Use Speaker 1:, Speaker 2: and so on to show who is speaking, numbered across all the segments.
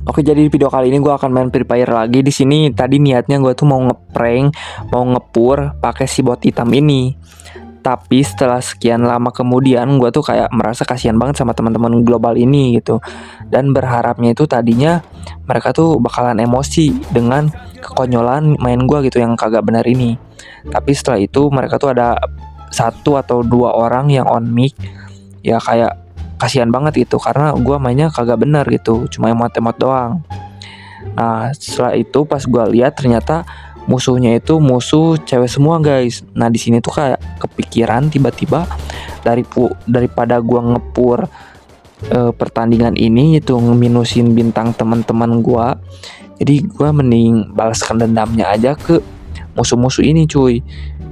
Speaker 1: Oke, jadi di video kali ini gue akan main Free Fire lagi. Di sini tadi niatnya gue tuh mau ngeprank, mau ngepur pakai si bot hitam ini. Tapi setelah sekian lama kemudian gue tuh kayak merasa kasihan banget sama teman-teman global ini gitu. Dan berharapnya itu tadinya mereka tuh bakalan emosi dengan kekonyolan main gue gitu yang kagak benar ini. Tapi setelah itu mereka tuh ada satu atau dua orang yang on mic, ya kayak kasihan banget gitu karena gue mainnya kagak bener gitu, cuma emot-emot doang. Nah setelah itu pas gue lihat ternyata musuhnya itu musuh cewek semua guys. Nah di sini tuh kayak kepikiran tiba-tiba daripada gue ngepur pertandingan ini itu ngeminusin bintang teman-teman gue, jadi gue mending balaskan dendamnya aja ke musuh-musuh ini cuy.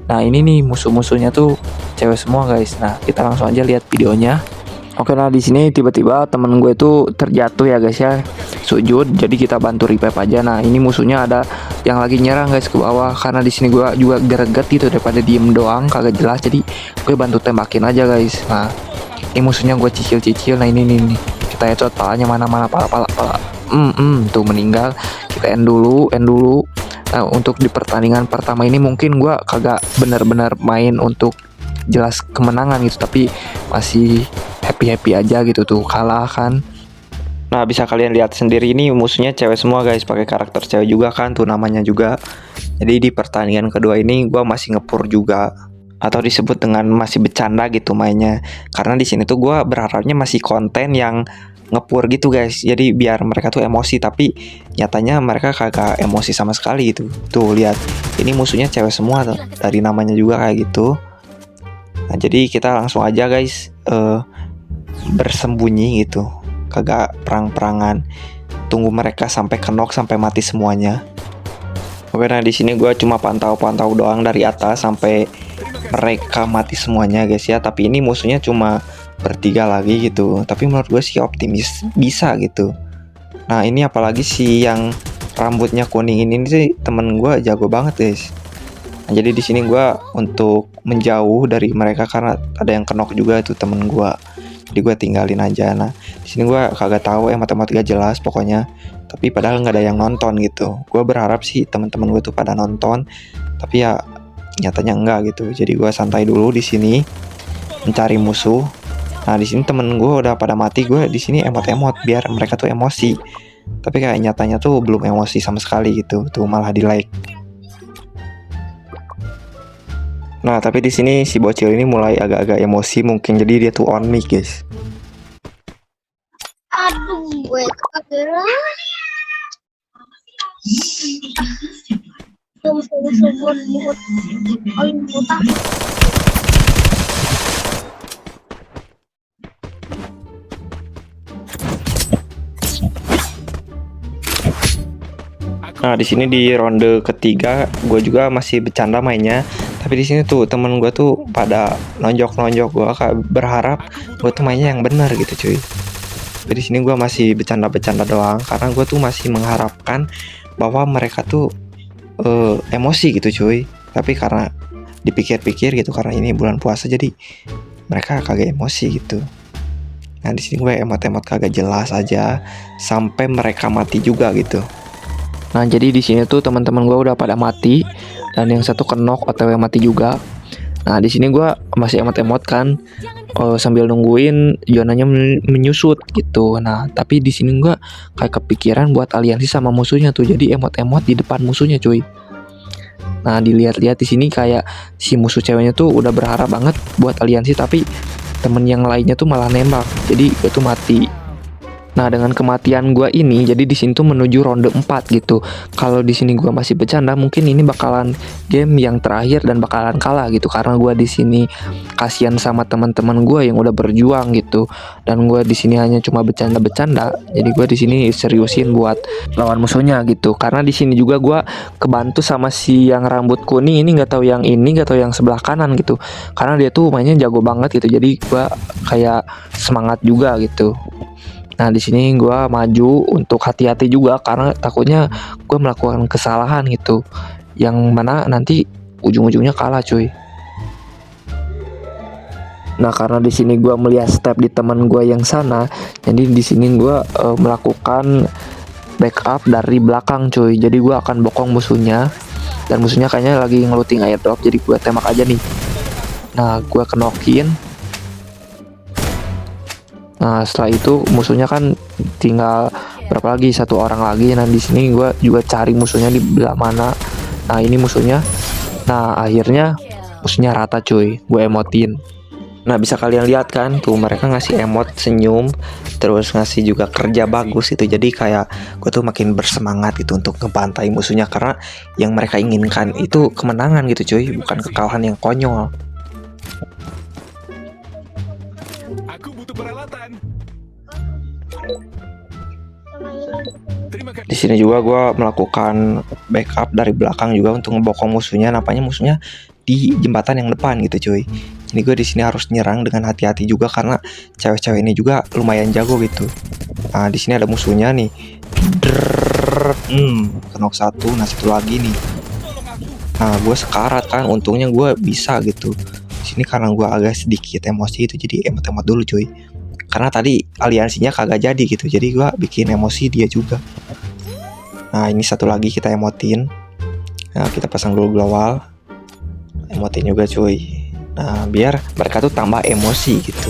Speaker 1: Nah ini nih musuh-musuhnya tuh cewek semua guys. Nah kita langsung aja lihat videonya. Oke, nah di sini tiba-tiba temen gue itu terjatuh ya guys ya, sujud. Jadi kita bantu revive aja. Nah ini musuhnya ada yang lagi nyerang guys ke bawah. Karena di sini gue juga greget gitu daripada diem doang kagak jelas. Jadi gue bantu tembakin aja guys. Nah ini musuhnya gue cicil-cicil. Nah ini nih kita headshot palanya, mana pala. Tuh meninggal. Kita end dulu. Nah untuk di pertandingan pertama ini mungkin gue kagak benar-benar main untuk jelas kemenangan gitu, tapi masih happy aja gitu tuh kalah kan. Nah bisa kalian lihat sendiri ini musuhnya cewek semua guys, pakai karakter cewek juga kan tuh namanya juga. Jadi di pertandingan kedua ini gue masih ngepur juga, atau disebut dengan masih bercanda gitu mainnya. Karena di sini tuh gue berharapnya masih konten yang ngepur gitu guys, jadi biar mereka tuh emosi, tapi nyatanya mereka kagak emosi sama sekali gitu. Tuh lihat, ini musuhnya cewek semua tuh, dari namanya juga kayak gitu. Nah jadi kita langsung aja guys bersembunyi gitu, kagak perang-perangan, tunggu mereka sampai kenok sampai mati semuanya. Oke, nah di sini gue cuma pantau doang dari atas sampai mereka mati semuanya guys ya. Tapi ini musuhnya cuma bertiga lagi gitu, tapi menurut gue sih optimis bisa gitu. Nah ini apalagi sih yang rambutnya kuning ini sih, temen gue jago banget guys. Nah, jadi di sini gue untuk menjauh dari mereka karena ada yang kenok juga itu temen gue. Jadi gue tinggalin aja. Nah di sini gue kagak tahu emot-emot gak jelas pokoknya. Tapi padahal nggak ada yang nonton gitu. Gue berharap sih teman-teman gue tuh pada nonton. Tapi ya nyatanya enggak gitu. Jadi gue santai dulu di sini mencari musuh. Nah di sini temen gue udah pada mati. Gue di sini emot-emot biar mereka tuh emosi. Tapi kayak nyatanya tuh belum emosi sama sekali gitu. Tuh malah di like. Nah, tapi di sini si bocil ini mulai agak-agak emosi mungkin, jadi dia tuh on mic, guys.
Speaker 2: Aduh, gue kegeran. Subur mulut. Oh, mutak.
Speaker 1: Nah, di sini di ronde ketiga gue juga masih bercanda mainnya. Tapi di sini tuh temen gue tuh pada nonjok gue, kayak berharap gue tuh mainnya yang benar gitu cuy. Jadi sini gue masih bercanda doang karena gue tuh masih mengharapkan bahwa mereka tuh emosi gitu cuy. Tapi karena dipikir-pikir gitu, karena ini bulan puasa jadi mereka kagak emosi gitu. Nah di sini gue emot-emot kagak jelas aja sampai mereka mati juga gitu. Nah jadi di sini tuh teman-teman gue udah pada mati dan yang satu kenok atau yang mati juga. Nah di sini gue masih emot-emot kan sambil nungguin zonanya menyusut gitu. Nah tapi di sini gue kayak kepikiran buat aliansi sama musuhnya tuh, jadi emot-emot di depan musuhnya cuy. Nah dilihat-lihat di sini kayak si musuh ceweknya tuh udah berharap banget buat aliansi, tapi temen yang lainnya tuh malah nembak, jadi gue tuh mati. Nah dengan kematian gue ini, jadi di sini tuh menuju ronde 4 gitu. Kalau di sini gue masih bercanda, mungkin ini bakalan game yang terakhir dan bakalan kalah gitu. Karena gue di sini kasihan sama teman-teman gue yang udah berjuang gitu. Dan gue di sini hanya cuma bercanda. Jadi gue di sini seriusin buat lawan musuhnya gitu. Karena di sini juga gue kebantu sama si yang rambut kuning ini, nggak tahu yang ini, nggak tahu yang sebelah kanan gitu. Karena dia tuh mainnya jago banget gitu. Jadi gue kayak semangat juga gitu. Nah di sini gue maju untuk hati-hati juga karena takutnya gue melakukan kesalahan gitu, yang mana nanti ujung-ujungnya kalah cuy. Nah karena di sini gue melihat step di teman gue yang sana, jadi di sini gue melakukan backup dari belakang cuy. Jadi gue akan bokong musuhnya, dan musuhnya kayaknya lagi ngeluting airdrop, jadi gue tembak aja nih. Nah gue kenokin. Nah setelah itu musuhnya kan tinggal berapa lagi, satu orang lagi. Nah di sini gue juga cari musuhnya di belah mana. Nah ini musuhnya. Nah akhirnya musuhnya rata cuy, gue emotin. Nah bisa kalian lihat kan tuh, mereka ngasih emot senyum, terus ngasih juga kerja bagus itu. Jadi kayak gue tuh makin bersemangat itu untuk ngebantai musuhnya, karena yang mereka inginkan itu kemenangan gitu cuy, bukan kekalahan yang konyol.
Speaker 3: Aku butuh peralatan.
Speaker 1: Di sini juga gue melakukan backup dari belakang juga untuk ngebokong musuhnya. Nampaknya musuhnya di jembatan yang depan gitu cuy. Ini gue di sini harus nyerang dengan hati-hati juga, karena cewek-cewek ini juga lumayan jago gitu. Nah di sini ada musuhnya nih. Kenok satu, nah satu lagi nih. Nah gue sekarat kan, untungnya gue bisa gitu. Di sini karena gue agak sedikit emosi itu, jadi emot-emot dulu cuy. Karena tadi aliansinya kagak jadi gitu, jadi gue bikin emosi dia juga. Nah ini satu lagi kita emotin. Nah kita pasang dulu global, emotin juga cuy. Nah biar mereka tuh tambah emosi gitu.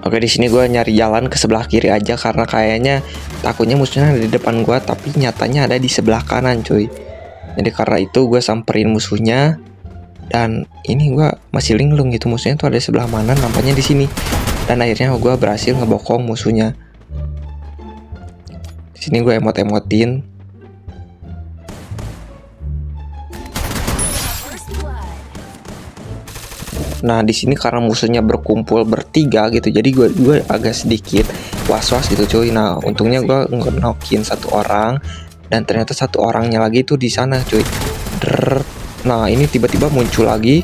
Speaker 1: Oke di sini gue nyari jalan ke sebelah kiri aja, karena kayaknya takutnya musuhnya ada di depan gue, tapi nyatanya ada di sebelah kanan cuy. Jadi karena itu gue samperin musuhnya, dan ini gue masih linglung gitu, musuhnya tuh ada di sebelah mana, nampaknya di sini. Dan akhirnya gue berhasil ngebokong musuhnya. Di sini gue emot-emotin. Nah di sini karena musuhnya berkumpul bertiga gitu, jadi gue agak sedikit was-was gitu cuy. Nah untungnya gue ngenokin satu orang, dan ternyata satu orangnya lagi tuh di sana cuy. Nah ini tiba-tiba muncul lagi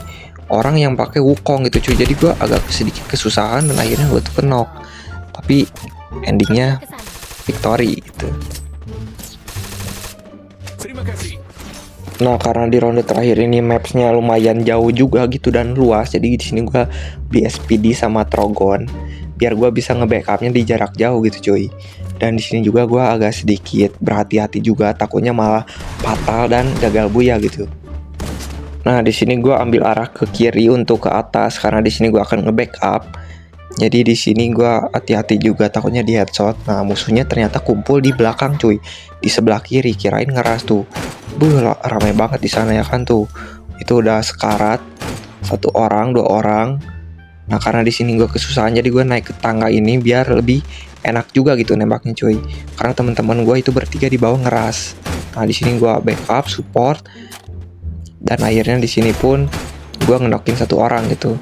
Speaker 1: orang yang pakai Wukong gitu cuy. Jadi gue agak sedikit kesusahan, dan akhirnya gue tuh kenok. Tapi endingnya victory gitu.
Speaker 3: Terima kasih.
Speaker 1: Nah karena di ronde terakhir ini mapsnya lumayan jauh juga gitu dan luas, jadi di sini gue beli SPD sama Trogon biar gue bisa nge-backupnya di jarak jauh gitu cuy. Dan di sini juga gue agak sedikit berhati-hati juga, takutnya malah fatal dan gagal buya gitu. Nah di sini gue ambil arah ke kiri untuk ke atas, karena di sini gue akan nge-backup. Jadi di sini gue hati-hati juga, takutnya di headshot. Nah musuhnya ternyata kumpul di belakang cuy, di sebelah kiri, kirain ngeras tuh. Ramai banget di sana ya kan tuh. Itu udah sekarat, satu orang, dua orang. Nah karena di sini gue kesusahan, jadi gue naik ke tangga ini biar lebih enak juga gitu nembaknya cuy. Karena teman-teman gue itu bertiga di bawah ngeras. Nah di sini gue backup, support, dan akhirnya di sini pun gue ngenokin satu orang gitu.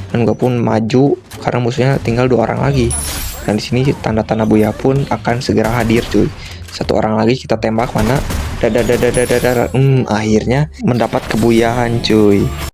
Speaker 1: Dan gue pun maju karena musuhnya tinggal dua orang lagi. Dan di sini tanda-tanda buya pun akan segera hadir cuy. Satu orang lagi kita tembak, mana? Akhirnya mendapat kebuyahan cuy.